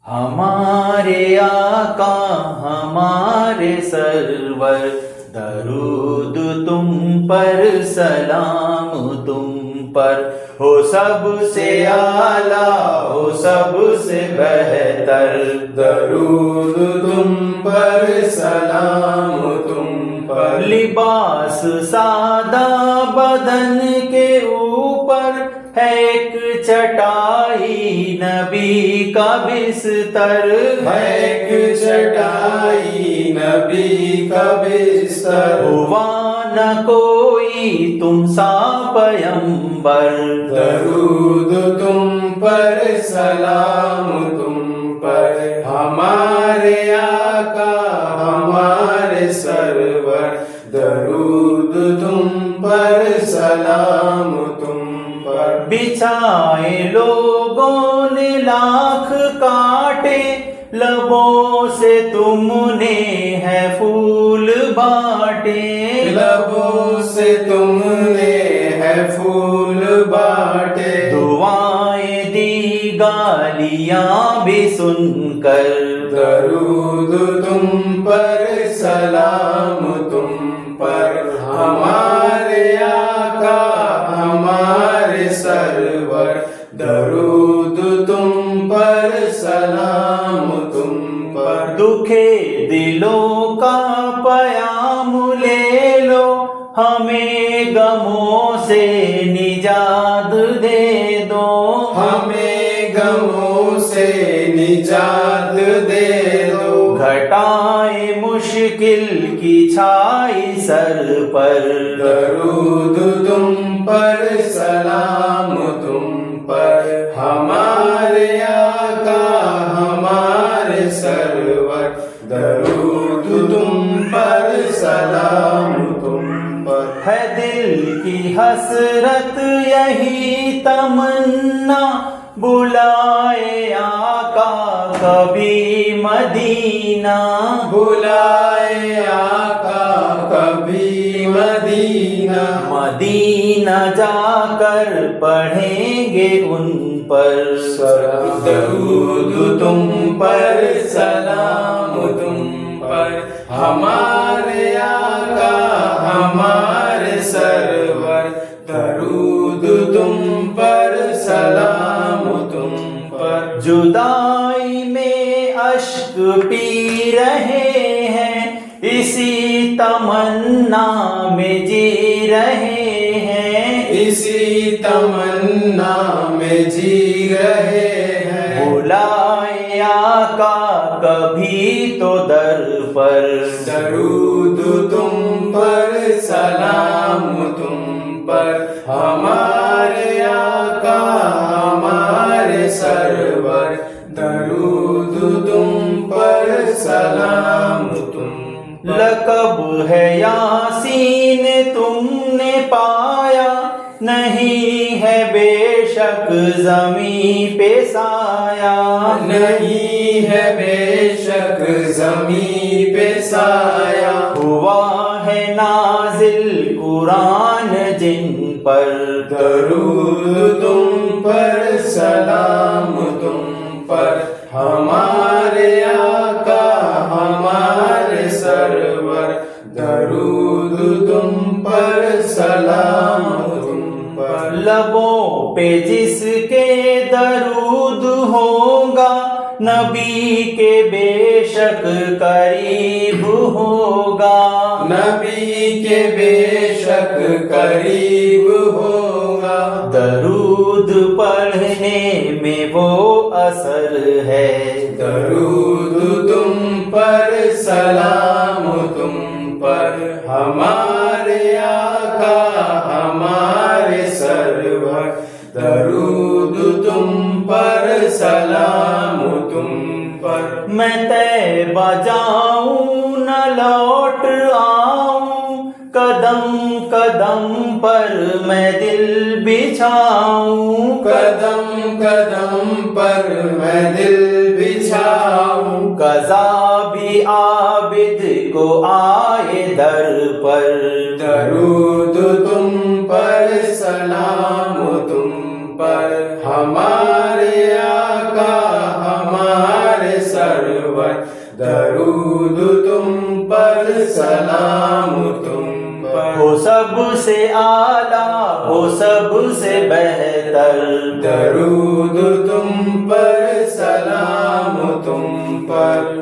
ہمارے آقا ہمارے سرور، درود تم پر سلام تم پر، ہو سب سے اعلیٰ ہو سب سے بہتر، درود تم پر سلام تم پر، لباس سادہ بدن کے اوپر ہے ایک چٹائی نبی کا بستر، ہے ایک چٹائی نبی کا بستر، ہوا نہ کوئی تم سا پیمبر، درود تم پر سلام تم پر، ہمارے آقا ہمارے سرور، درود تم پر سلام تم پر، بچھائے لوگوں نے لاکھ کاٹے، لبوں سے تم نے ہے پھول بانٹے، لبوں سے تم نے ہے پھول بانٹے، دعائیں دی گالیاں بھی سن کر، درود تم پر سلام تم پر، ہمارے آقا ہمارے سرور، درود تم پر سلام تم پر، دکھے دلوں کا پیام لے لو، ہمیں غموں سے نجات دے دو، ہمیں غموں سے نجات دے دو، گھٹائے مشکل کی چھائی سر پر، درود تم پر سلام تم پر، ہمارے آقا ہمارے سرور، درود تم پر سلام تم پر، ہے دل کی حسرت یہی تمنا، بلائے آقا کبھی مدینہ، بلائے آقا کبھی مدینہ، مدینہ جا کر پڑھیں گے ان پر، درود تم پر سلام تم پر، ہمارے آقا ہمارے سرور، درود تم پر سلام تم پر، جدائی میں اشک پی رہے ہیں، اسی تمنا میں جی رہے ہیں، اسی تمنا میں جی رہے ہیں، بلائے آقا کبھی تو در پر، درود تم پر سلام تم پر، ہمارے آقا ہمارے سرور، درود تم پر سلام تم پر، لقب ہے یاسین تم نے پایا، نہیں ہے بے شک زمیں پہ سایہ، نہیں ہے بے شک زمیں پہ سایہ، ہوا ہے نازل قرآن جن پر، درود تم پر سلام تم پر، ہمارے آقا ہمارے سرور، درود تم پر سلام تم پر، لبوں پہ جس کے درود ہوگا، نبی کے بے شک قریب ہوگا، نبی کے بے شک قریب ہوگا، درود پڑھنے میں وہ اثر ہے، درود تم پر سلام تم پر، ہمارے آقا ہمارے سرور، درود تم پر سلام تم پر، میں طیبہ جاؤں نہ لوٹ آؤں، قدم قدم پر میں دل بچھاؤں، قدم قدم پر میں دل بچھاؤں، قضا بھی عابد کو آئے در پر، درود تم پر سلام تم پر، ہمارے آقا ہمارے سرور درود تم پر سلام تم پر ہو سب سے اعلیٰ ہو سب سے بہتر درود تم پر سلام تم پر